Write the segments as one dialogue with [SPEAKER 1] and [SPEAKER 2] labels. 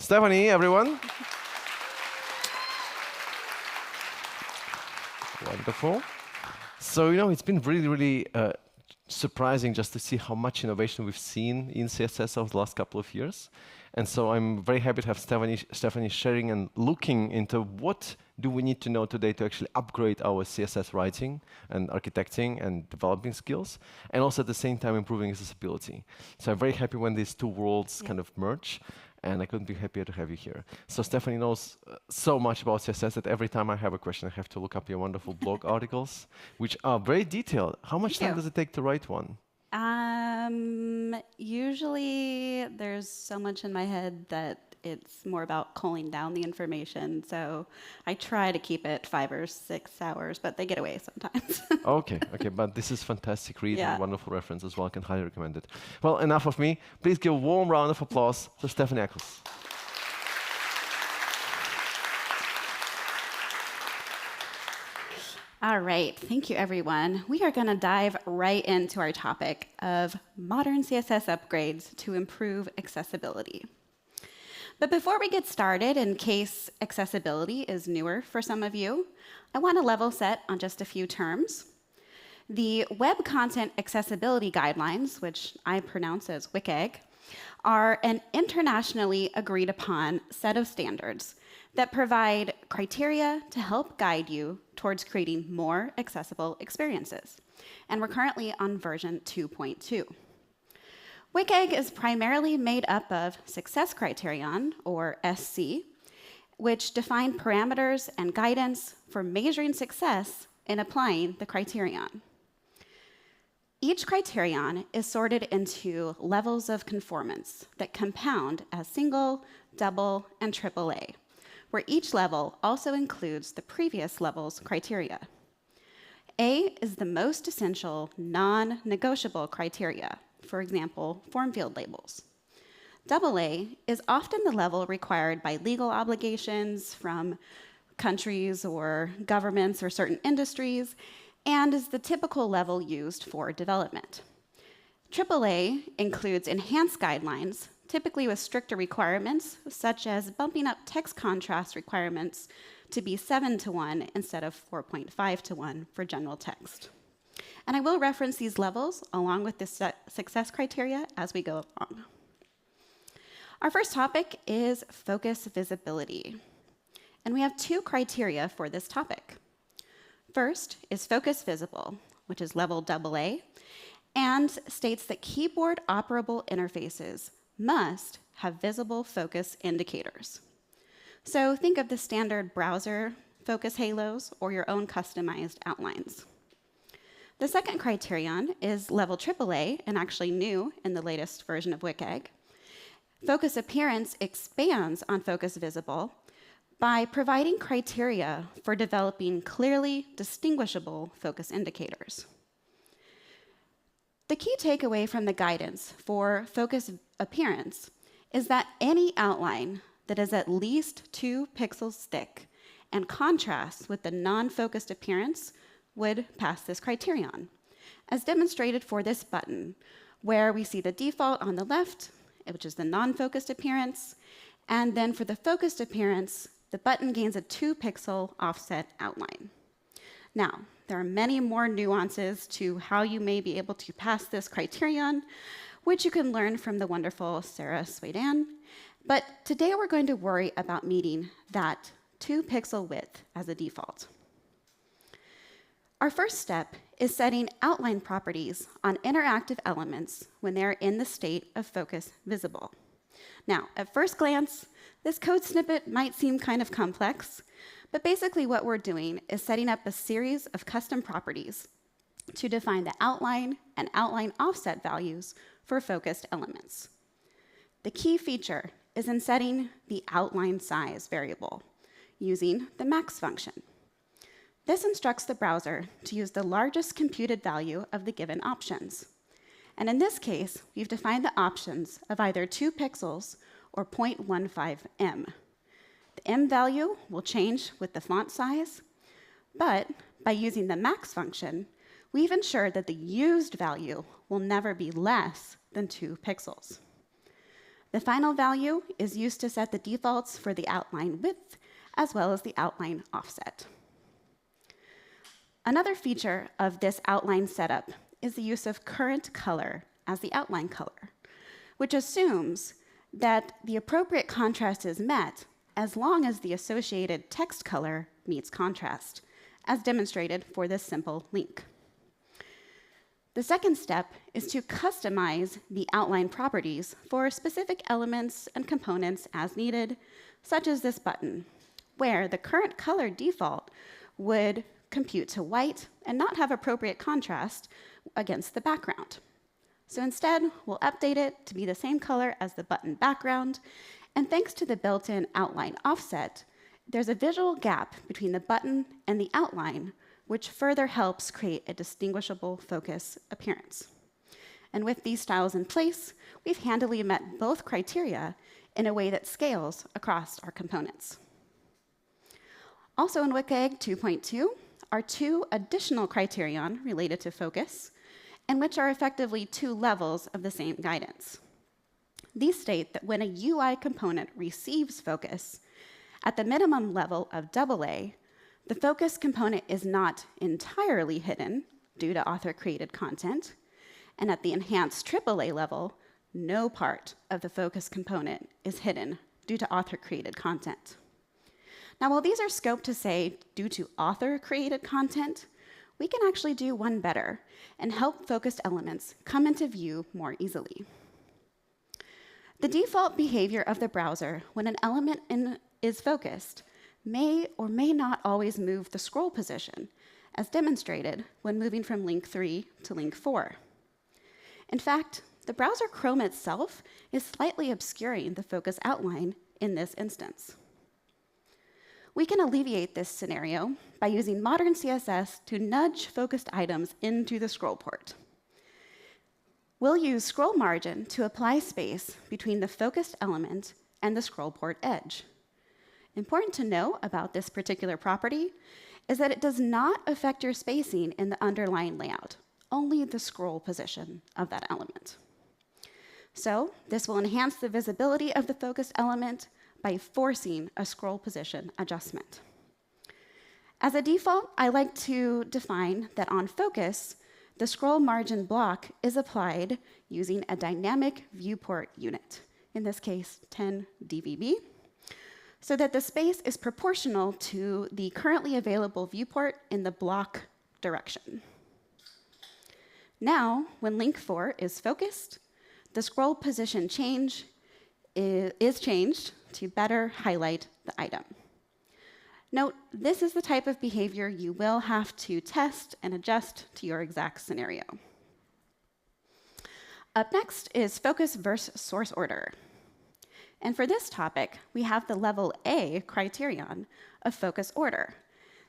[SPEAKER 1] Stephanie, everyone. Wonderful. So, it's been really surprising just to see how much innovation we've seen in CSS over the last couple of years. And so I'm very happy to have Stephanie sharing and looking into what do we need to know today to actually upgrade our CSS writing and architecting and developing skills, and also at the same time improving accessibility. So I'm very happy when these two worlds kind of merge, and I couldn't be happier to have you here. So Stephanie knows so much about CSS that every time I have a question, I have to look up your wonderful blog articles, which are very detailed. How much time does it take to write one?
[SPEAKER 2] Usually there's so much in my head that it's more about culling down the information. So I try to keep it 5 or 6 hours, but they get away sometimes.
[SPEAKER 1] Okay, but this is fantastic read and wonderful reference as well. I can highly recommend it. Well, enough of me. Please give a warm round of applause to Stephanie ECKLES.
[SPEAKER 2] All right, thank you, everyone. We are going to dive right into our topic of modern CSS upgrades to improve accessibility. But before we get started, in case accessibility is newer for some of you, I want to level set on just a few terms. The Web Content Accessibility Guidelines, which I pronounce as WCAG, are an internationally agreed upon set of standards that provide criteria to help guide you towards creating more accessible experiences. And we're currently on version 2.2. WCAG is primarily made up of success criterion, or SC, which define parameters and guidance for measuring success in applying the criterion. Each criterion is sorted into levels of conformance that compound as single, double, and AAA, where each level also includes the previous level's criteria. A is the most essential non-negotiable criteria, for example, form field labels. AA is often the level required by legal obligations from countries or governments or certain industries, and is the typical level used for development. AAA includes enhanced guidelines, typically with stricter requirements, such as bumping up text contrast requirements to be 7:1 instead of 4.5:1 for general text. And I will reference these levels along with the success criteria as we go along. Our first topic is focus visibility. And we have 2 criteria for this topic. First is focus visible, which is level AA, and states that keyboard operable interfaces must have visible focus indicators. So think of the standard browser focus halos or your own customized outlines. The second criterion is level AAA, and actually new in the latest version of WCAG. Focus appearance expands on focus visible by providing criteria for developing clearly distinguishable focus indicators. The key takeaway from the guidance for focus appearance is that any outline that is at least 2 pixels thick and contrasts with the non-focused appearance would pass this criterion, as demonstrated for this button, where we see the default on the left, which is the non-focused appearance, and then for the focused appearance, the button gains a 2-pixel offset outline. Now, there are many more nuances to how you may be able to pass this criterion, which you can learn from the wonderful Sarah Swadan. But today we're going to worry about meeting that 2-pixel width as a default. Our first step is setting outline properties on interactive elements when they're in the state of focus visible. Now, at first glance, this code snippet might seem kind of complex, but basically what we're doing is setting up a series of custom properties to define the outline and outline offset values for focused elements. The key feature is in setting the outline size variable using the max function. This instructs the browser to use the largest computed value of the given options. And in this case, we've defined the options of either 2 pixels or 0.15 em. The em value will change with the font size, but by using the max function, we've ensured that the used value will never be less than 2 pixels. The final value is used to set the defaults for the outline width as well as the outline offset. Another feature of this outline setup is the use of current color as the outline color, which assumes that the appropriate contrast is met as long as the associated text color meets contrast, as demonstrated for this simple link. The second step is to customize the outline properties for specific elements and components as needed, such as this button, where the current color default would compute to white and not have appropriate contrast against the background. So instead, we'll update it to be the same color as the button background, and thanks to the built-in outline offset, there's a visual gap between the button and the outline, which further helps create a distinguishable focus appearance. And with these styles in place, we've handily met both criteria in a way that scales across our components. Also in WCAG 2.2 are two additional criterion related to focus, and which are effectively two levels of the same guidance. These state that when a UI component receives focus, at the minimum level of AA, the focus component is not entirely hidden due to author-created content, and at the enhanced AAA level, no part of the focus component is hidden due to author-created content. Now, while these are scoped to say due to author-created content, we can actually do one better and help focused elements come into view more easily. The default behavior of the browser when an element is focused may or may not always move the scroll position, as demonstrated when moving from link 3 to link 4. In fact, the browser Chrome itself is slightly obscuring the focus outline in this instance. We can alleviate this scenario by using modern CSS to nudge focused items into the scroll port. We'll use scroll margin to apply space between the focused element and the scroll port edge. Important to know about this particular property is that it does not affect your spacing in the underlying layout, only the scroll position of that element. So this will enhance the visibility of the focused element by forcing a scroll position adjustment. As a default, I like to define that on focus, the scroll margin block is applied using a dynamic viewport unit, in this case 10 dVB, so that the space is proportional to the currently available viewport in the block direction. Now, when link 4 is focused, the scroll position change is changed to better highlight the item. Note, this is the type of behavior you will have to test and adjust to your exact scenario. Up next is focus versus source order. And for this topic, we have the level A criterion of focus order,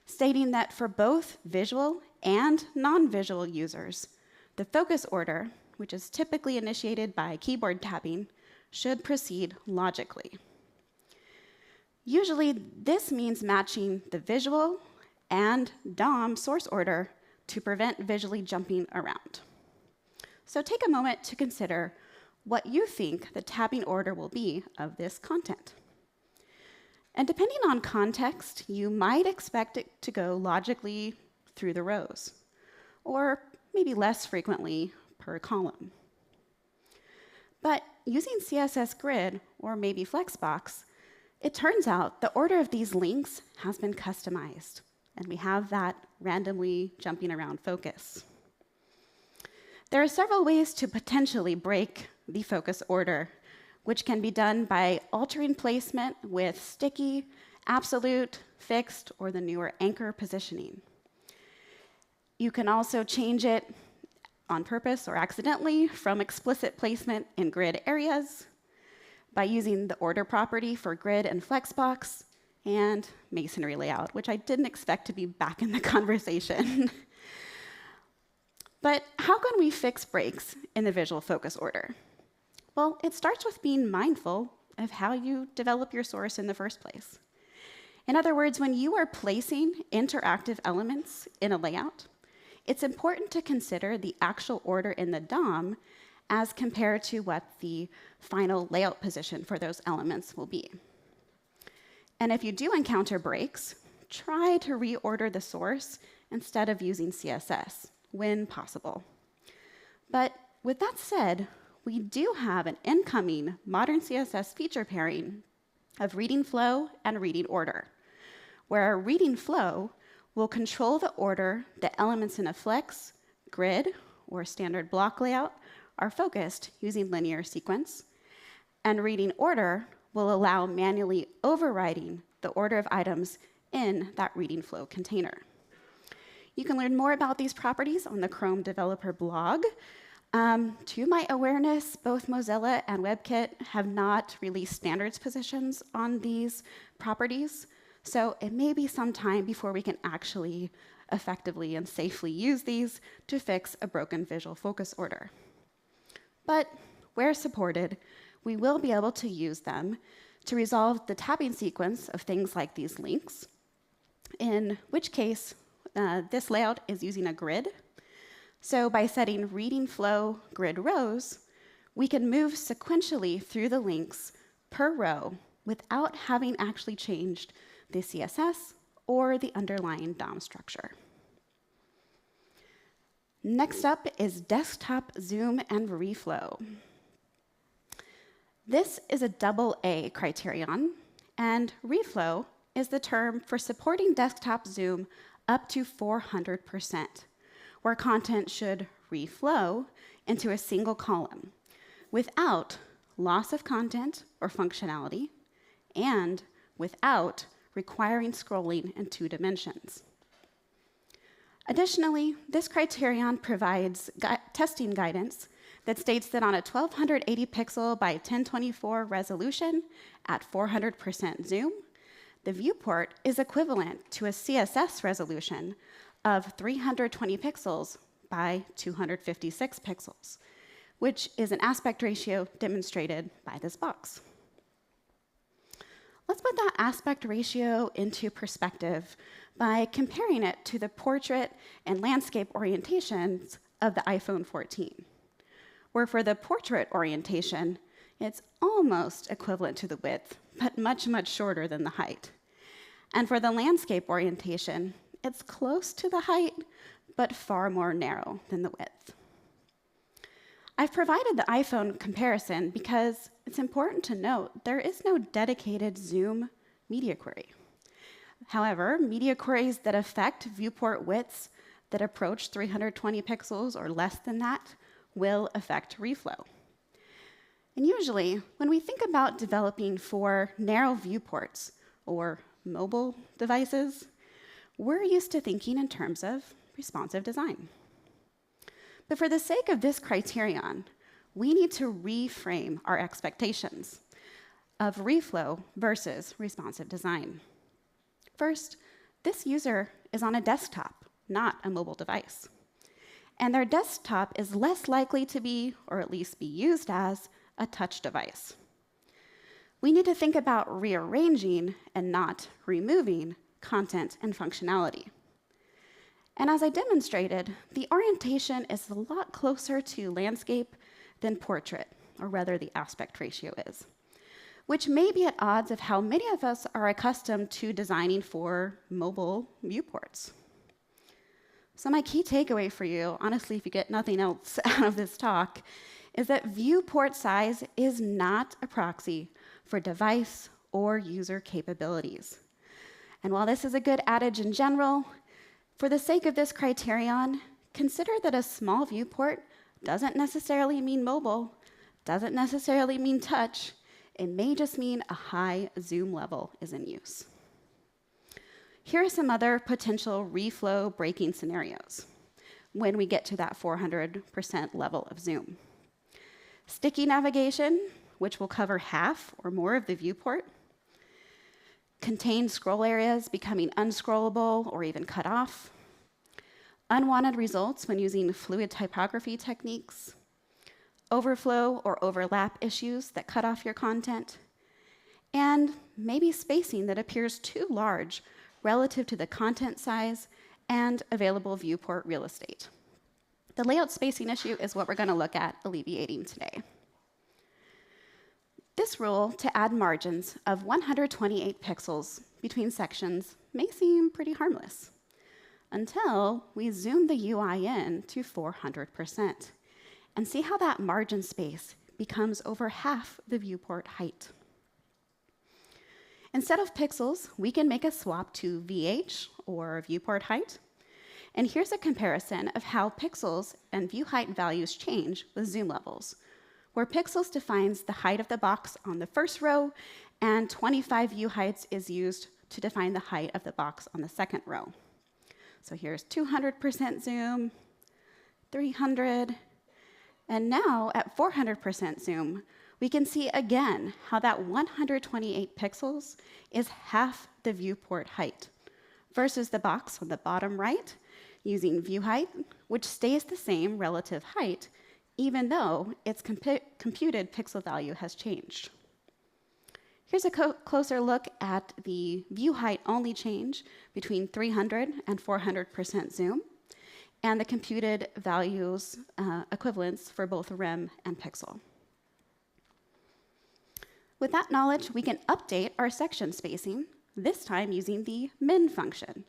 [SPEAKER 2] stating that for both visual and non-visual users, the focus order, which is typically initiated by keyboard tapping, should proceed logically. Usually, this means matching the visual and DOM source order to prevent visually jumping around. So take a moment to consider what you think the tabbing order will be of this content. And depending on context, you might expect it to go logically through the rows, or maybe less frequently per column. But using CSS Grid, or maybe Flexbox, it turns out the order of these links has been customized, and we have that randomly jumping around focus. There are several ways to potentially break the focus order, which can be done by altering placement with sticky, absolute, fixed, or the newer anchor positioning. You can also change it on purpose or accidentally from explicit placement in grid areas by using the order property for grid and Flexbox and masonry layout, which I didn't expect to be back in the conversation. But how can we fix breaks in the visual focus order? Well, it starts with being mindful of how you develop your source in the first place. In other words, when you are placing interactive elements in a layout, it's important to consider the actual order in the DOM as compared to what the final layout position for those elements will be. And if you do encounter breaks, try to reorder the source instead of using CSS when possible. But with that said, we do have an incoming modern CSS feature pairing of reading flow and reading order, where our reading flow will control the order that elements in a flex, grid, or standard block layout are focused using linear sequence, and reading order will allow manually overriding the order of items in that reading flow container. You can learn more about these properties on the Chrome developer blog. To my awareness, both Mozilla and WebKit have not released standards positions on these properties, so it may be some time before we can actually effectively and safely use these to fix a broken visual focus order. But where supported, we will be able to use them to resolve the tabbing sequence of things like these links, in which case this layout is using a grid. So by setting reading flow grid rows, we can move sequentially through the links per row without having actually changed the CSS or the underlying DOM structure. Next up is desktop zoom and reflow. This is a AA criterion, and reflow is the term for supporting desktop zoom up to 400%, where content should reflow into a single column without loss of content or functionality and without requiring scrolling in 2 dimensions. Additionally, this criterion provides testing guidance that states that on a 1280 pixel by 1024 resolution at 400% zoom, the viewport is equivalent to a CSS resolution of 320 pixels by 256 pixels, which is an aspect ratio demonstrated by this box. Let's put that aspect ratio into perspective by comparing it to the portrait and landscape orientations of the iPhone 14, where for the portrait orientation, it's almost equivalent to the width, but much, much shorter than the height. And for the landscape orientation, it's close to the height, but far more narrow than the width. I've provided the iPhone comparison because it's important to note there is no dedicated zoom media query. However, media queries that affect viewport widths that approach 320 pixels or less than that will affect reflow. And usually, when we think about developing for narrow viewports or mobile devices, we're used to thinking in terms of responsive design. But for the sake of this criterion, we need to reframe our expectations of reflow versus responsive design. First, this user is on a desktop, not a mobile device. And their desktop is less likely to be, or at least be used as, a touch device. We need to think about rearranging and not removing content and functionality. And as I demonstrated, the orientation is a lot closer to landscape than portrait, or rather the aspect ratio is, which may be at odds of how many of us are accustomed to designing for mobile viewports. So my key takeaway for you, honestly, if you get nothing else out of this talk, is that viewport size is not a proxy for device or user capabilities. And while this is a good adage in general, for the sake of this criterion, consider that a small viewport doesn't necessarily mean mobile, doesn't necessarily mean touch. It may just mean a high zoom level is in use. Here are some other potential reflow breaking scenarios when we get to that 400% level of zoom. Sticky navigation, which will cover half or more of the viewport. Contained scroll areas becoming unscrollable or even cut off. Unwanted results when using fluid typography techniques. Overflow or overlap issues that cut off your content. And maybe spacing that appears too large relative to the content size and available viewport real estate. The layout spacing issue is what we're going to look at alleviating today. This rule to add margins of 128 pixels between sections may seem pretty harmless until we zoom the UI in to 400% and see how that margin space becomes over half the viewport height. Instead of pixels, we can make a swap to VH, or viewport height. And here's a comparison of how pixels and view height values change with zoom levels, where pixels defines the height of the box on the first row, and 25 view heights is used to define the height of the box on the second row. So here's 200% zoom, 300, and now at 400% zoom, we can see again how that 128 pixels is half the viewport height versus the box on the bottom right using view height, which stays the same relative height even though its computed pixel value has changed. Here's a closer look at the view height only change between 300 and 400% zoom, and the computed values equivalents for both rem and pixel. With that knowledge, we can update our section spacing, this time using the min function,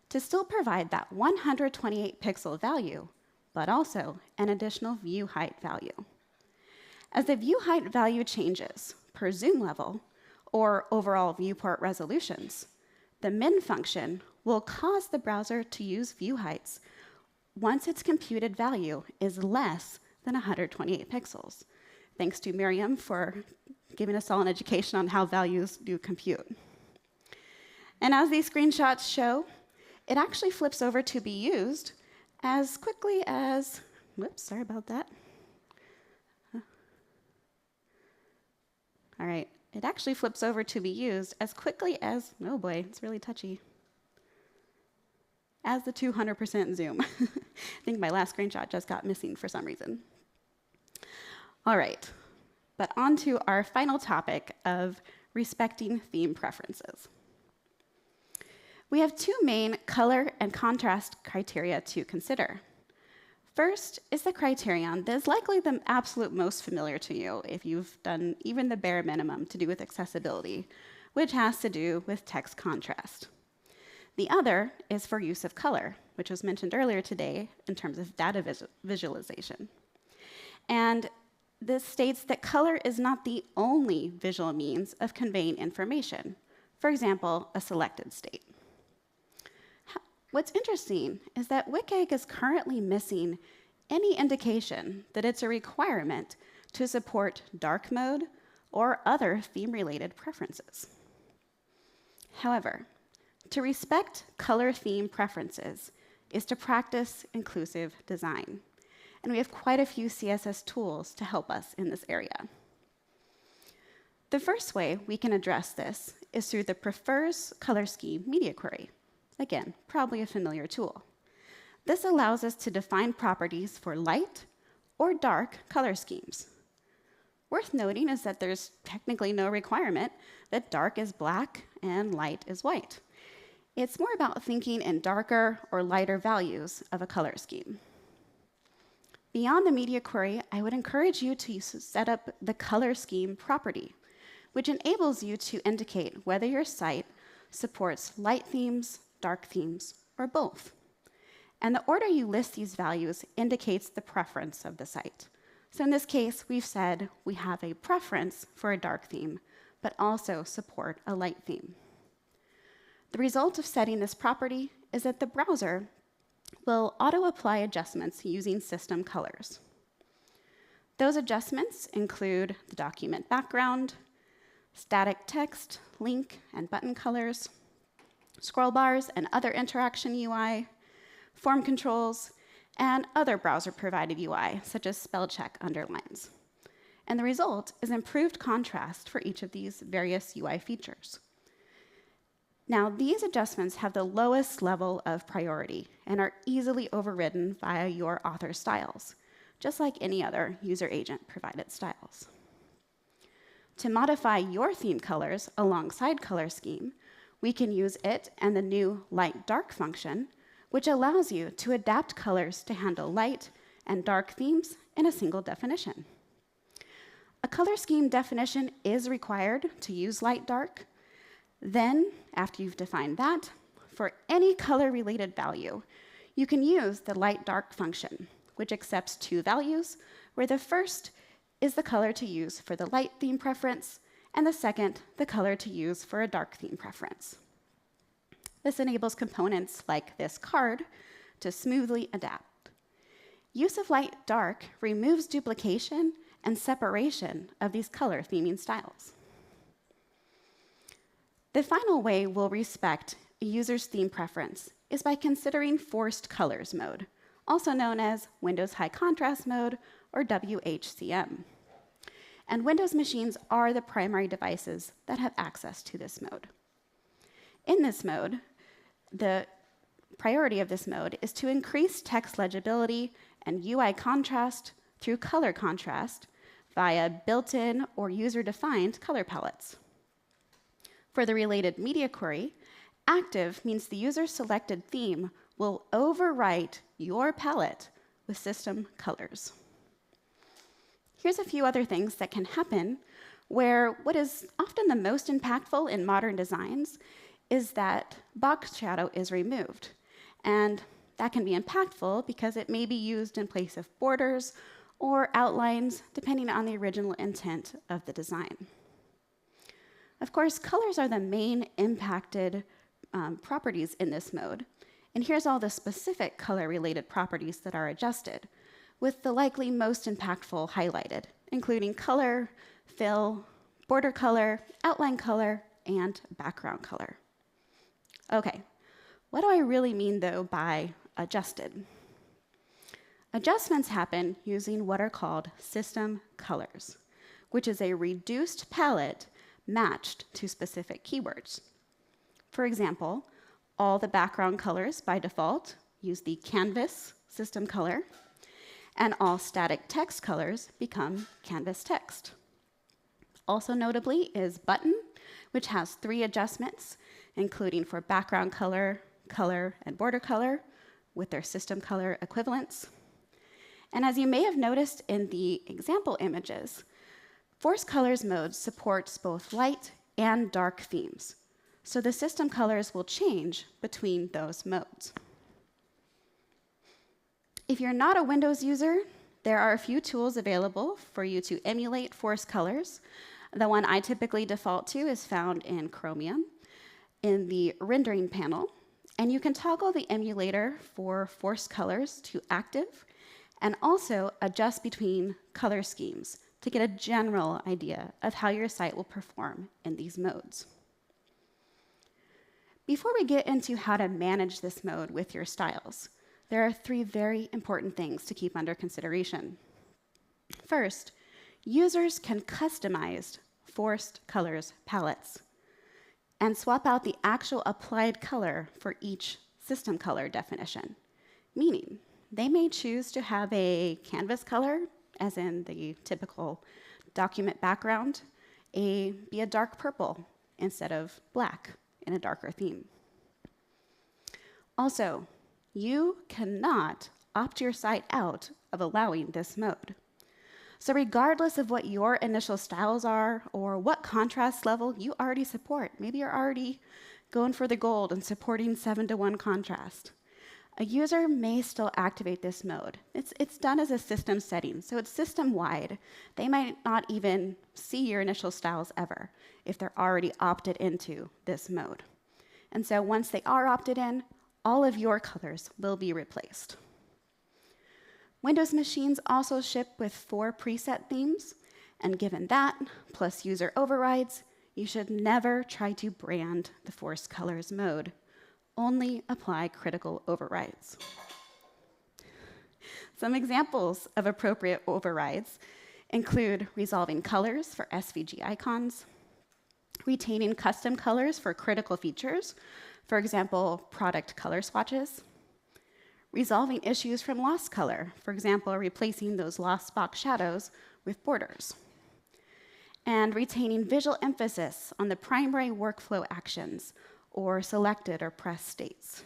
[SPEAKER 2] to still provide that 128 pixel value, but also an additional view height value. As the view height value changes per zoom level or overall viewport resolutions, the min function will cause the browser to use view heights once its computed value is less than 128 pixels. Thanks to Miriam for giving us all an education on how values do compute. And as these screenshots show, it actually flips over to be used as quickly as, whoops, sorry about that. All right, it actually flips over to be used as quickly as, oh boy, it's really touchy, as the 200% zoom. I think my last screenshot just got missing for some reason. All right, but on to our final topic of respecting theme preferences. We have two main color and contrast criteria to consider. First is the criterion that is likely the absolute most familiar to you if you've done even the bare minimum to do with accessibility, which has to do with text contrast. The other is for use of color, which was mentioned earlier today in terms of data visualization. And this states that color is not the only visual means of conveying information, for example, a selected state. What's interesting is that WCAG is currently missing any indication that it's a requirement to support dark mode or other theme-related preferences. However, to respect color theme preferences is to practice inclusive design. And we have quite a few CSS tools to help us in this area. The first way we can address this is through the Prefers Color Scheme media query. Again, probably a familiar tool. This allows us to define properties for light or dark color schemes. Worth noting is that there's technically no requirement that dark is black and light is white. It's more about thinking in darker or lighter values of a color scheme. Beyond the media query, I would encourage you to set up the color scheme property, which enables you to indicate whether your site supports light themes, dark themes, or both. And the order you list these values indicates the preference of the site. So in this case, we've said we have a preference for a dark theme, but also support a light theme. The result of setting this property is that the browser will auto-apply adjustments using system colors. Those adjustments include the document background, static text, link, and button colors, scroll bars and other interaction UI, form controls, and other browser-provided UI, such as spell check underlines. And the result is improved contrast for each of these various UI features. Now, these adjustments have the lowest level of priority and are easily overridden via your author styles, just like any other user agent provided styles. To modify your theme colors alongside color scheme, we can use it and the new light-dark function, which allows you to adapt colors to handle light, and dark themes in a single definition. A color scheme definition is required to use light-dark. Then, after you've defined that, for any color-related value, you can use the light-dark function, which accepts two values, where the first is the color to use for the light theme preference, and the second, the color to use for a dark theme preference. This enables components like this card to smoothly adapt. Use of light-dark removes duplication and separation of these color theming styles. The final way we'll respect a user's theme preference is by considering forced colors mode, also known as Windows High Contrast Mode or WHCM. And Windows machines are the primary devices that have access to this mode. In this mode, the priority of this mode is to increase text legibility and UI contrast through color contrast via built-in or user-defined color palettes. For the related media query, active means the user-selected theme will overwrite your palette with system colors. Here's a few other things that can happen where what is often the most impactful in modern designs is that box shadow is removed. And that can be impactful because it may be used in place of borders or outlines, depending on the original intent of the design. Of course, colors are the main impacted properties in this mode. And here's all the specific color-related properties that are adjusted, with the likely most impactful highlighted, including color, fill, border color, outline color, and background color. Okay, what do I really mean, though, by adjusted? Adjustments happen using what are called system colors, which is a reduced palette matched to specific keywords. For example, all the background colors by default use the canvas system color, and all static text colors become canvas text. Also notably is button, which has 3 adjustments, including for background color, color, and border color, with their system color equivalents. And as you may have noticed in the example images, Force Colors mode supports both light and dark themes, so the system colors will change between those modes. If you're not a Windows user, there are a few tools available for you to emulate Force Colors. The one I typically default to is found in Chromium in the rendering panel, and you can toggle the emulator for Force Colors to active and also adjust between color schemes to get a general idea of how your site will perform in these modes. Before we get into how to manage this mode with your styles, there are 3 very important things to keep under consideration. First, users can customize Forced Colors palettes and swap out the actual applied color for each system color definition, meaning they may choose to have a canvas color, as in the typical document background, be a dark purple instead of black in a darker theme. Also, you cannot opt your site out of allowing this mode. So regardless of what your initial styles are or what contrast level you already support, maybe you're already going for the gold and supporting 7:1 contrast, a user may still activate this mode. It's done as a system setting, so it's system-wide. They might not even see your initial styles ever if they're already opted into this mode. And so once they are opted in, all of your colors will be replaced. Windows machines also ship with 4 preset themes, and given that, plus user overrides, you should never try to brand the Force Colors mode. Only apply critical overrides. Some examples of appropriate overrides include resolving colors for SVG icons, retaining custom colors for critical features, for example, product color swatches, resolving issues from lost color, for example, replacing those lost box shadows with borders, and retaining visual emphasis on the primary workflow actions or selected or pressed states.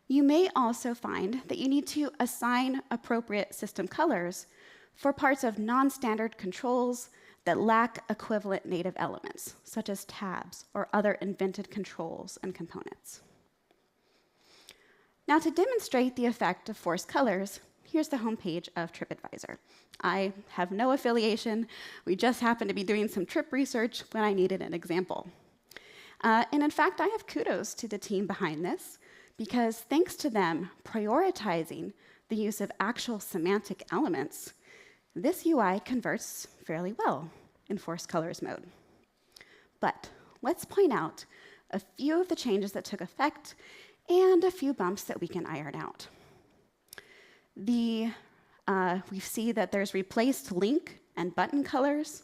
[SPEAKER 2] You may also find that you need to assign appropriate system colors for parts of non-standard controls that lack equivalent native elements, such as tabs or other invented controls and components. Now, to demonstrate the effect of forced colors, here's the homepage of TripAdvisor. I have no affiliation. We just happened to be doing some trip research when I needed an example. And in fact, I have kudos to the team behind this, because thanks to them prioritizing the use of actual semantic elements, this UI converts fairly well in forced colors mode. But let's point out a few of the changes that took effect and a few bumps that we can iron out. We see that there's replaced link and button colors,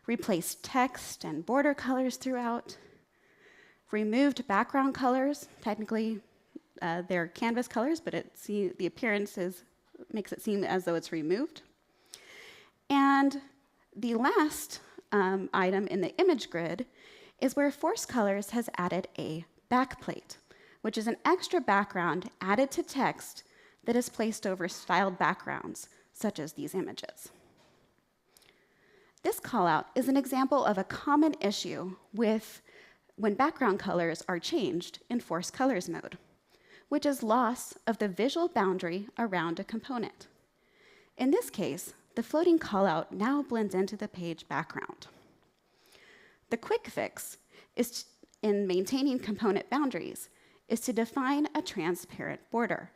[SPEAKER 2] replaced text and border colors throughout, removed background colors. Technically, they're canvas colors, but the appearance makes it seem as though it's removed. And the last item in the image grid is where Forced Colors has added a backplate, which is an extra background added to text that is placed over styled backgrounds, such as these images. This callout is an example of a common issue with when background colors are changed in Forced Colors mode, which is loss of the visual boundary around a component. In this case, the floating callout now blends into the page background. The quick fix in maintaining component boundaries is to define a transparent border.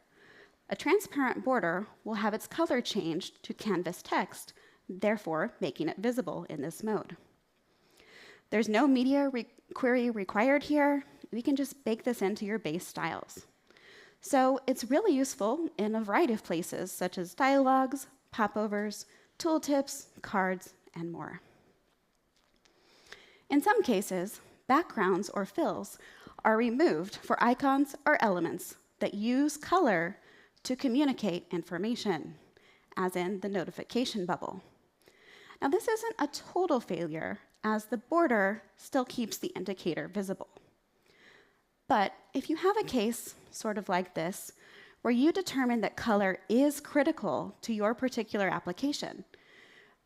[SPEAKER 2] A transparent border will have its color changed to canvas text, therefore making it visible in this mode. There's no media query required here. We can just bake this into your base styles. So it's really useful in a variety of places, such as dialogues, popovers, tooltips, cards, and more. In some cases, backgrounds or fills are removed for icons or elements that use color to communicate information, as in the notification bubble. Now, this isn't a total failure, as the border still keeps the indicator visible. But if you have a case sort of like this, where you determine that color is critical to your particular application,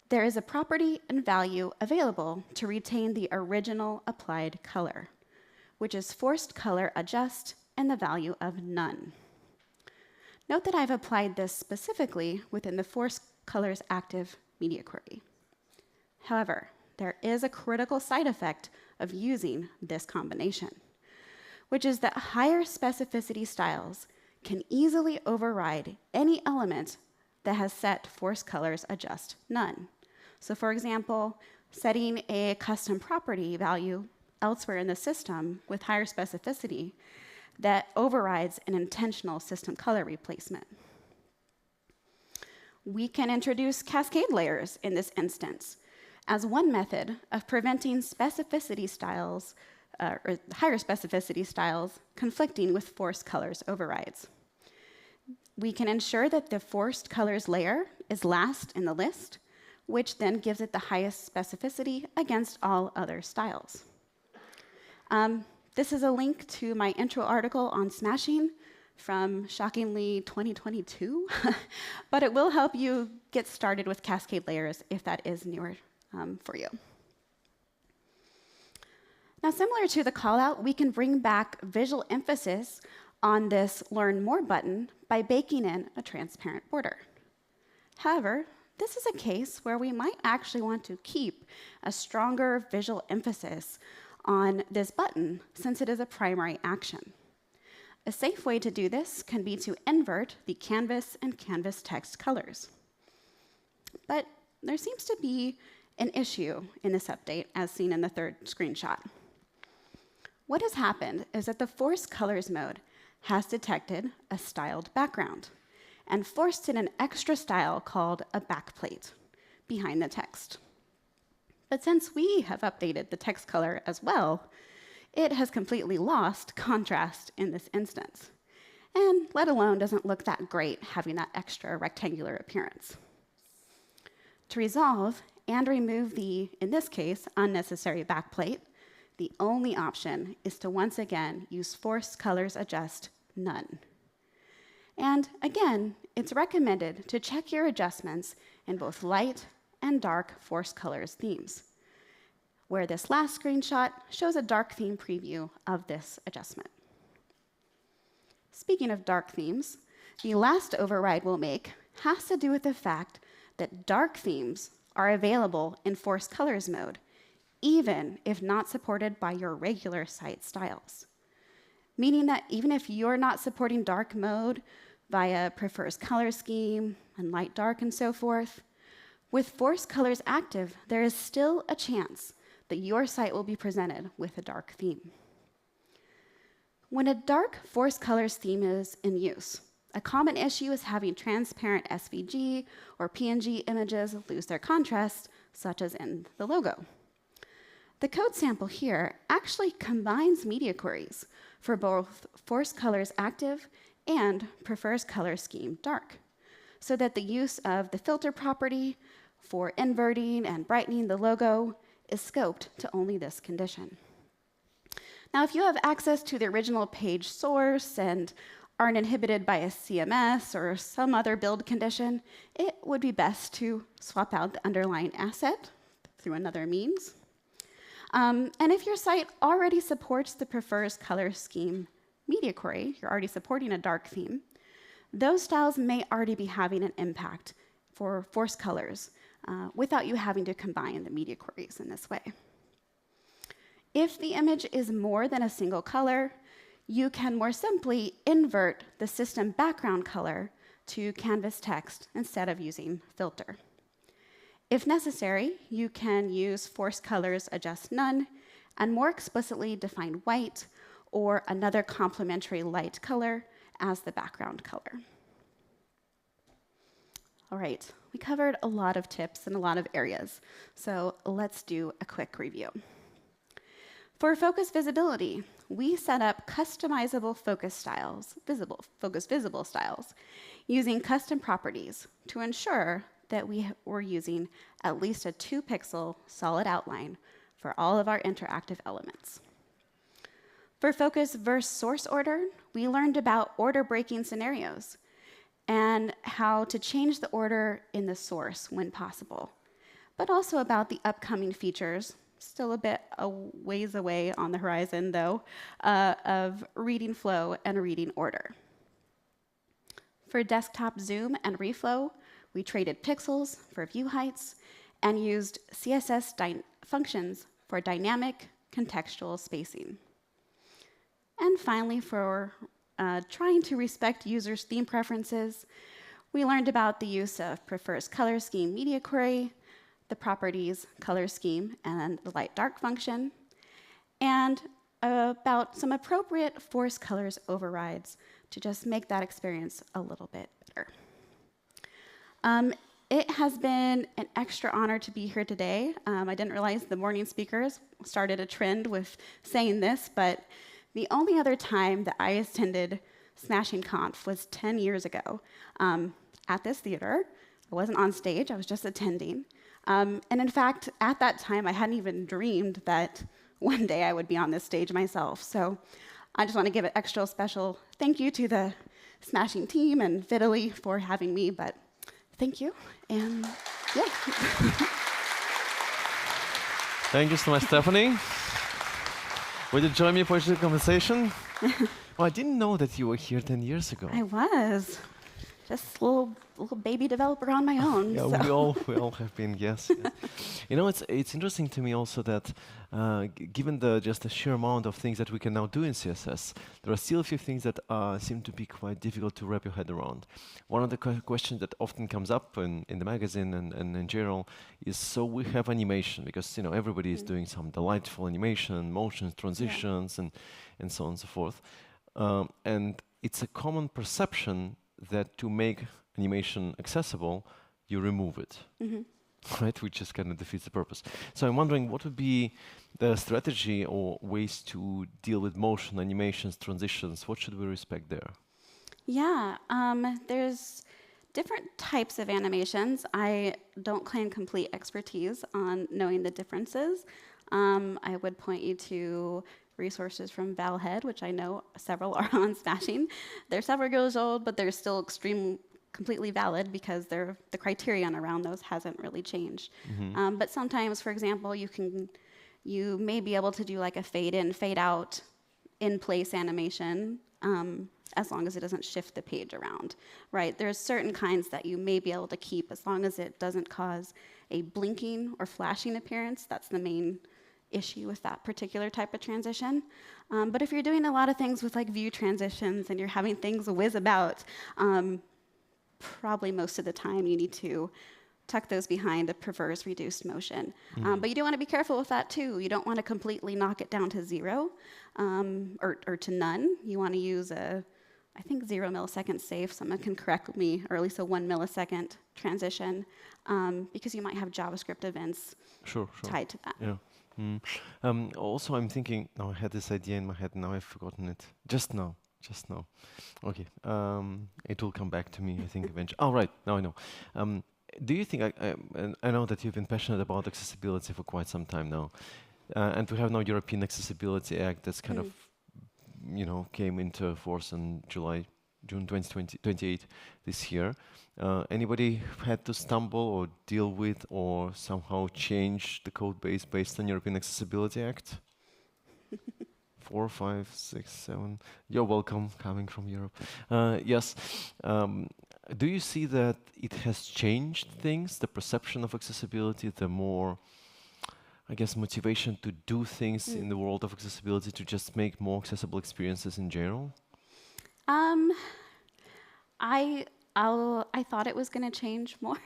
[SPEAKER 2] there is a property and value available to retain the original applied color, which is Forced Color Adjust and the value of none. Note that I've applied this specifically within the Forced Colors active media query. However, there is a critical side effect of using this combination, which is that higher specificity styles can easily override any element that has set Forced Colors Adjust none. So for example, setting a custom property value elsewhere in the system with higher specificity that overrides an intentional system color replacement. We can introduce cascade layers in this instance as one method of preventing specificity styles, or higher specificity styles, conflicting with Forced Colors overrides. We can ensure that the Forced Colors layer is last in the list, which then gives it the highest specificity against all other styles. This is a link to my intro article on smashing from, shockingly, 2022, but it will help you get started with cascade layers if that is newer for you. Now, similar to the callout, we can bring back visual emphasis on this Learn More button by baking in a transparent border. However, this is a case where we might actually want to keep a stronger visual emphasis on this button since it is a primary action. A safe way to do this can be to invert the canvas and canvas text colors. But there seems to be an issue in this update, as seen in the third screenshot. What has happened is that the Forced Colors mode has detected a styled background and forced in an extra style called a backplate behind the text. But since we have updated the text color as well, it has completely lost contrast in this instance, and let alone doesn't look that great having that extra rectangular appearance. To resolve and remove the, in this case, unnecessary backplate, the only option is to once again use Forced Colors Adjust none. And again, it's recommended to check your adjustments in both light and dark force colors themes, where this last screenshot shows a dark theme preview of this adjustment. Speaking of dark themes, the last override we'll make has to do with the fact that dark themes are available in force colors mode, even if not supported by your regular site styles. Meaning that even if you're not supporting dark mode via prefers color scheme and light dark and so forth, with force colors active, there is still a chance that your site will be presented with a dark theme. When a dark force colors theme is in use, a common issue is having transparent SVG or PNG images lose their contrast, such as in the logo. The code sample here actually combines media queries for both force colors active and prefers color scheme dark, so that the use of the filter property for inverting and brightening the logo is scoped to only this condition. Now, if you have access to the original page source and aren't inhibited by a CMS or some other build condition, it would be best to swap out the underlying asset through another means. And if your site already supports the prefers color scheme media query, you're already supporting a dark theme, those styles may already be having an impact for force colors without you having to combine the media queries in this way. If the image is more than a single color, you can more simply invert the system background color to canvas text instead of using filter. If necessary, you can use force colors adjust none and more explicitly define white or another complementary light color as the background color. All right, we covered a lot of tips in a lot of areas, so let's do a quick review. For focus visibility, we set up customizable focus styles, focus visible styles, using custom properties to ensure that we were using at least a 2-pixel solid outline for all of our interactive elements. For focus versus source order, we learned about order breaking scenarios and how to change the order in the source when possible, but also about the upcoming features, still a bit a ways away on the horizon though, of reading flow and reading order. For desktop zoom and reflow, we traded pixels for view heights and used CSS functions for dynamic contextual spacing. And finally, for trying to respect users' theme preferences, we learned about the use of prefers color scheme media query, the properties color scheme and the light dark function, and about some appropriate force colors overrides to just make that experience a little bit better. It has been an extra honor to be here today. I didn't realize the morning speakers started a trend with saying this, but the only other time that I attended SmashingConf was 10 years ago at this theater. I wasn't on stage, I was just attending. And in fact, at that time, I hadn't even dreamed that one day I would be on this stage myself. So I just want to give an extra special thank you to the Smashing team and Vitaly for having me, but thank you, and yeah.
[SPEAKER 1] Thank you so much, Stephanie. Would you join me for the conversation? Well, I didn't know that you were here 10 years ago.
[SPEAKER 2] I was. Just a little baby developer on my own.
[SPEAKER 1] Yeah,
[SPEAKER 2] so.
[SPEAKER 1] we all have been, yes. You know, it's interesting to me also that given just the sheer amount of things that we can now do in CSS, there are still a few things that seem to be quite difficult to wrap your head around. One of the questions that often comes up in the magazine and in general is, so we have animation, because everybody is doing some delightful animation, motions, transitions, and so on and so forth. And it's a common perception that to make animation accessible, you remove it, right? Which just kind of defeats the purpose. So I'm wondering, what would be the strategy or ways to deal with motion, animations, transitions? What should we respect there?
[SPEAKER 2] Yeah, there's different types of animations. I don't claim complete expertise on knowing the differences. I would point you to resources from Valhead, which I know several are on Smashing. They're several years old, but they're still completely valid because the criterion around those hasn't really changed. But sometimes, for example, you may be able to do like a fade in, fade out, in place animation, as long as it doesn't shift the page around, right? There's certain kinds that you may be able to keep as long as it doesn't cause a blinking or flashing appearance. That's the main issue with that particular type of transition. But if you're doing a lot of things with like view transitions and you're having things whiz about, probably most of the time you need to tuck those behind a perverse reduced motion. But you do want to be careful with that too. You don't want to completely knock it down to 0 or to none. You want to use I think 0 milliseconds safe. Someone can correct me, or at least a 1 millisecond transition, because you might have JavaScript events tied to that.
[SPEAKER 1] Yeah. Also, I'm thinking, I had this idea in my head, now I've forgotten it. Just now. Okay. It will come back to me, I think, eventually. Oh, right. Now I know. Do you think, and I know that you've been passionate about accessibility for quite some time now, and we have now European Accessibility Act that's kind of, came into force on June 2028 this year. Anybody had to stumble or deal with or somehow change the code base based on European Accessibility Act? 4, 5, 6, 7. You're welcome, coming from Europe. Yes. Do you see that it has changed things, the perception of accessibility, the more, I guess, motivation to do things in the world of accessibility to just make more accessible experiences in general?
[SPEAKER 2] I thought it was going to change more.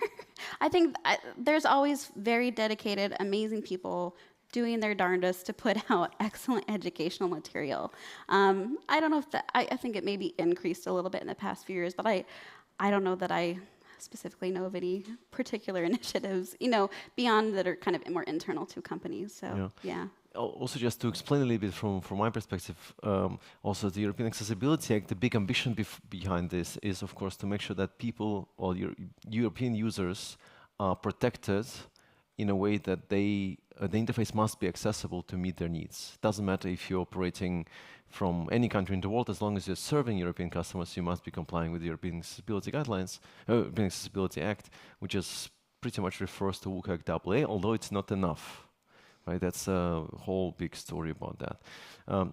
[SPEAKER 2] I think there's always very dedicated, amazing people doing their darndest to put out excellent educational material. I don't know if I think it maybe increased a little bit in the past few years, but I don't know that I specifically know of any particular initiatives, beyond that are kind of more internal to companies. So, yeah.
[SPEAKER 1] Also, just to explain a little bit from my perspective, also the European Accessibility Act, the big ambition behind this is, of course, to make sure that people or European users are protected in a way that the interface must be accessible to meet their needs. Doesn't matter if you're operating from any country in the world, as long as you're serving European customers, you must be complying with the European Accessibility Guidelines, European Accessibility Act, which is pretty much refers to WCAG AA, although it's not enough. Right? That's a whole big story about that.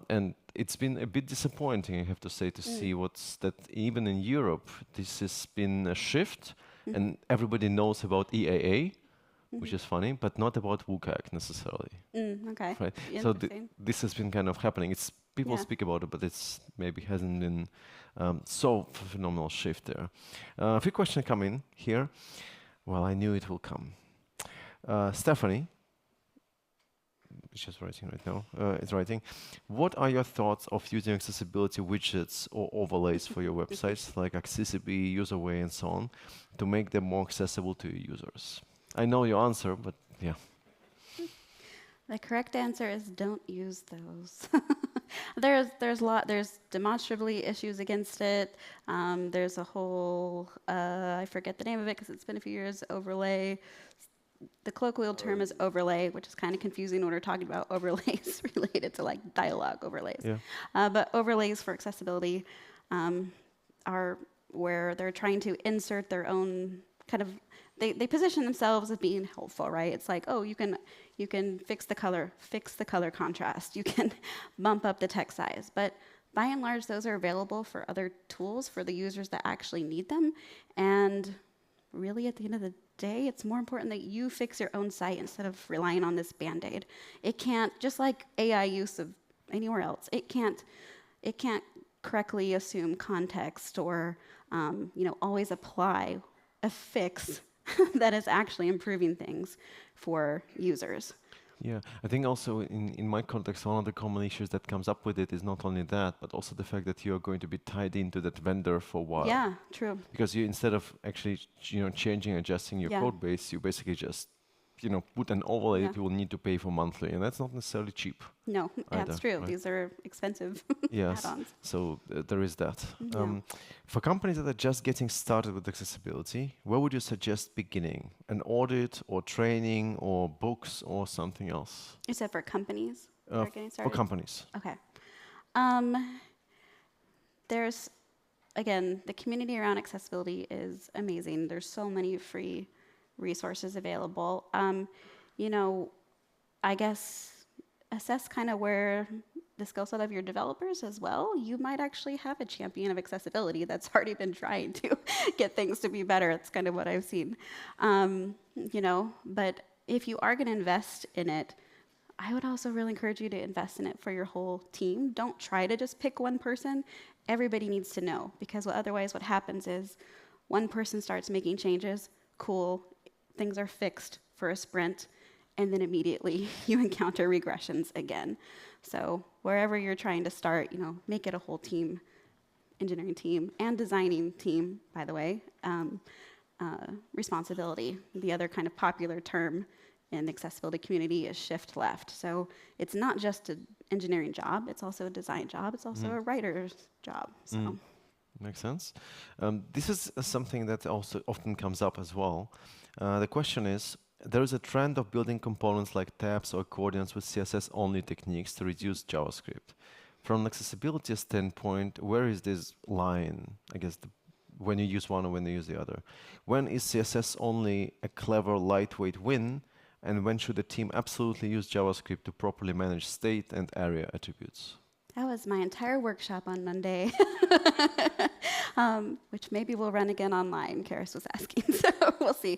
[SPEAKER 1] And it's been a bit disappointing, I have to say, to see that even in Europe, this has been a shift, and everybody knows about EAA, which is funny, but not about WCAG necessarily.
[SPEAKER 2] Okay.
[SPEAKER 1] Right? So this has been kind of happening. People speak about it, but it's maybe hasn't been so phenomenal shift there. A few questions come in here. Well, I knew it will come. Stephanie, she's writing right now. It's writing. What are your thoughts of using accessibility widgets or overlays for your websites, like Accessibility, Userway, and so on, to make them more accessible to your users? I know your answer, but yeah.
[SPEAKER 2] The correct answer is don't use those. There's demonstrably issues against it. There's a whole I forget the name of it because it's been a few years. Overlay. The colloquial term is overlay, which is kind of confusing when we're talking about overlays related to like dialogue overlays. Yeah. But overlays for accessibility are where they're trying to insert their own kind of. They position themselves as being helpful, right? It's like, oh, you can fix the color contrast, you can bump up the text size, but by and large, those are available for other tools for the users that actually need them. And really, at the end of the day, it's more important that you fix your own site instead of relying on this Band-Aid. It can't, just like AI use of anywhere else, it can't correctly assume context or always apply a fix that is actually improving things for users.
[SPEAKER 1] Yeah, I think also in my context, one of the common issues that comes up with it is not only that, but also the fact that you're going to be tied into that vendor for a while.
[SPEAKER 2] Yeah, true.
[SPEAKER 1] Because you, instead of actually changing, adjusting your code base, you basically just put an overlay that you will need to pay for monthly, and that's not necessarily cheap.
[SPEAKER 2] No,
[SPEAKER 1] either,
[SPEAKER 2] that's true.
[SPEAKER 1] right?
[SPEAKER 2] These are expensive
[SPEAKER 1] yes.
[SPEAKER 2] add-ons.
[SPEAKER 1] So there is that.
[SPEAKER 2] Yeah.
[SPEAKER 1] For companies that are just getting started with accessibility, where would you suggest beginning? An audit or training or books or something else?
[SPEAKER 2] You said for companies? We're getting
[SPEAKER 1] For
[SPEAKER 2] started?
[SPEAKER 1] companies.
[SPEAKER 2] Okay. There's, again, the community around accessibility is amazing. There's so many free resources available. You know, I guess assess kind of where the skill set of your developers as well. You might actually have a champion of accessibility that's already been trying to get things to be better. It's kind of what I've seen. You know, but if you are going to invest in it, I would also really encourage you to invest in it for your whole team. Don't try to just pick one person. Everybody needs to know, because otherwise what happens is one person starts making changes, cool, things are fixed for a sprint, and then immediately you encounter regressions again. So wherever you're trying to start, you know, make it a whole team, engineering team and designing team, by the way, responsibility. The other kind of popular term in the accessibility community is shift left. So it's not just an engineering job, it's also a design job, it's also a writer's job. So.
[SPEAKER 1] Makes sense. This is something that also often comes up as well. The question is, there is a trend of building components like tabs or accordions with CSS-only techniques to reduce JavaScript. From an accessibility standpoint, where is this line, I guess, when you use one or when you use the other? When is CSS only a clever, lightweight win, and when should the team absolutely use JavaScript to properly manage state and area attributes?
[SPEAKER 2] That was my entire workshop on Monday, which maybe we'll run again online, Karis was asking, so we'll see.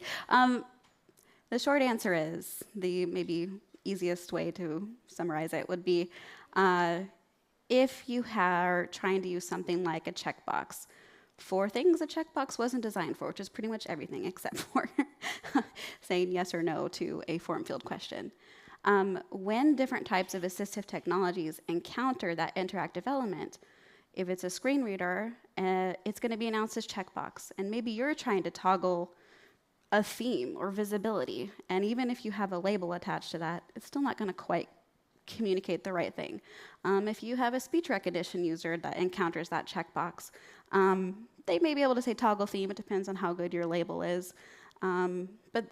[SPEAKER 2] The short answer is, the maybe easiest way to summarize it would be, if you are trying to use something like a checkbox for things a checkbox wasn't designed for, which is pretty much everything except for saying yes or no to a form field question. When different types of assistive technologies encounter that interactive element, if it's a screen reader, it's going to be announced as checkbox. And maybe you're trying to toggle a theme or visibility. And even if you have a label attached to that, it's still not going to quite communicate the right thing. If you have a speech recognition user that encounters that checkbox, they may be able to say toggle theme. It depends on how good your label is. But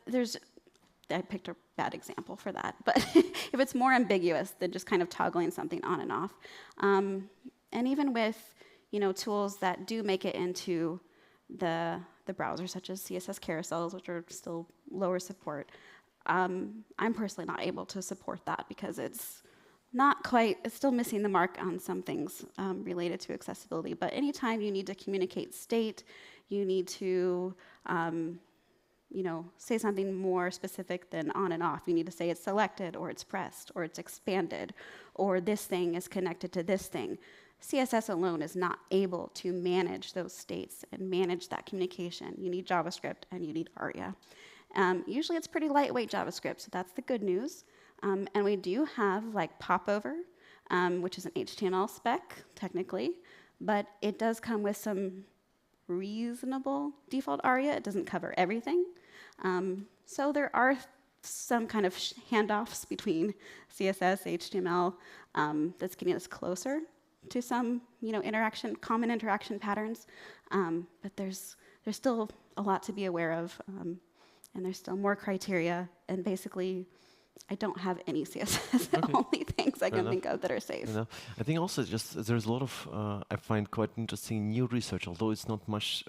[SPEAKER 2] I picked a bad example for that. But if it's more ambiguous than just kind of toggling something on and off. And even with, you know, tools that do make it into the browser, such as CSS carousels, which are still lower support, I'm personally not able to support that because it's still missing the mark on some things related to accessibility. But anytime you need to communicate state, you need to you know, say something more specific than on and off. You need to say it's selected, or it's pressed, or it's expanded, or this thing is connected to this thing. CSS alone is not able to manage those states and manage that communication. You need JavaScript and you need ARIA. Usually it's pretty lightweight JavaScript, so that's the good news. And we do have like popover, which is an HTML spec, technically, but it does come with some reasonable default ARIA. It doesn't cover everything. So there are some kind of handoffs between CSS, HTML, that's getting us closer to some, you know, common interaction patterns. But there's still a lot to be aware of, and there's still more criteria. And basically, I don't have any CSS-only things I can think of that are safe.
[SPEAKER 1] I think also just there's a lot of, I find quite interesting new research, although it's not much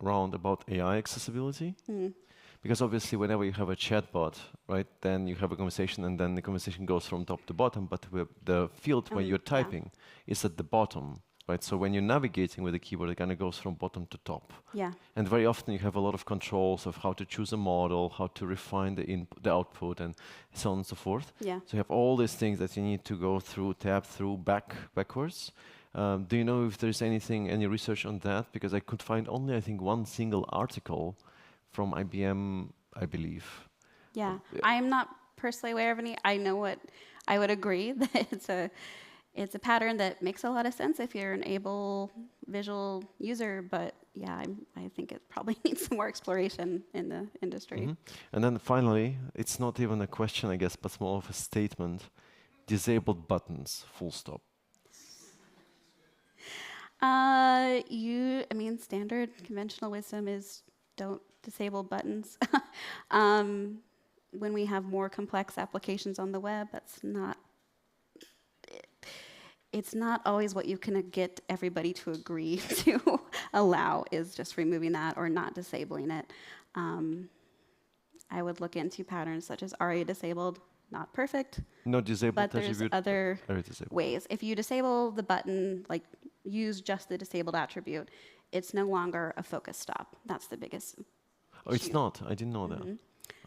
[SPEAKER 1] around about AI accessibility. Because obviously whenever you have a chatbot, right, then you have a conversation and then the conversation goes from top to bottom, but the field where you're typing is at the bottom, right? So when you're navigating with the keyboard, it kind of goes from bottom to top.
[SPEAKER 2] Yeah.
[SPEAKER 1] And very often you have a lot of controls of how to choose a model, how to refine the output, and so on and so forth.
[SPEAKER 2] Yeah.
[SPEAKER 1] So you have all these things that you need to go through, tab through backwards. Do you know if there's any research on that? Because I could find only, I think, one single article from IBM, I believe.
[SPEAKER 2] Yeah, I am not personally aware of any. I know what I would agree that it's a pattern that makes a lot of sense if you're an able visual user, but yeah, I think it probably needs some more exploration in the industry.
[SPEAKER 1] And then finally, it's not even a question, I guess, but more of a statement. Disabled buttons, full stop.
[SPEAKER 2] Standard conventional wisdom is don't disable buttons. When we have more complex applications on the web, that's not it's not always what you can get everybody to agree to allow is just removing that or not disabling it. I would look into patterns such as already disabled, not perfect,
[SPEAKER 1] Not disabled
[SPEAKER 2] but there's
[SPEAKER 1] attribute,
[SPEAKER 2] other
[SPEAKER 1] already disabled.
[SPEAKER 2] ways. If you disable the button, like use just the disabled attribute, it's no longer a focus stop. That's the biggest
[SPEAKER 1] Oh, it's
[SPEAKER 2] issue.
[SPEAKER 1] not. I didn't know that.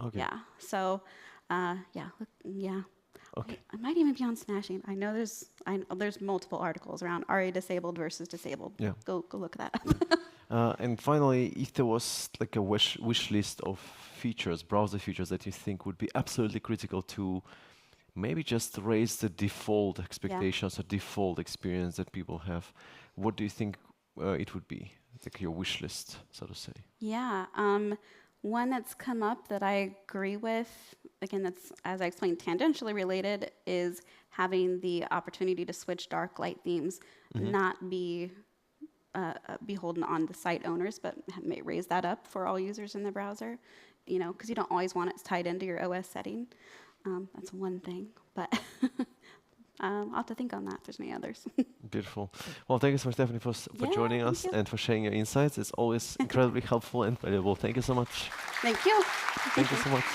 [SPEAKER 1] Okay.
[SPEAKER 2] Yeah. So, yeah.
[SPEAKER 1] Okay.
[SPEAKER 2] I might even be on Smashing. I know there's multiple articles around already disabled versus disabled.
[SPEAKER 1] Yeah.
[SPEAKER 2] Go look that up.
[SPEAKER 1] And finally, if there was like a wish list of features, browser features that you think would be absolutely critical to maybe just raise the default expectations or default experience that people have, what do you think it would be? Like your wish list, so to say.
[SPEAKER 2] Yeah. One that's come up that I agree with, again, that's, as I explained, tangentially related, is having the opportunity to switch dark light themes, not be beholden on the site owners, but may raise that up for all users in the browser, because you don't always want it tied into your OS setting. That's one thing, but I'll have to think on that if there's any others.
[SPEAKER 1] Beautiful. Well, thank you so much, Stephanie, for joining
[SPEAKER 2] thank
[SPEAKER 1] us
[SPEAKER 2] you.
[SPEAKER 1] and for sharing your insights. It's always incredibly helpful and valuable. Thank you so much.
[SPEAKER 2] Thank you.
[SPEAKER 1] Thank you so much.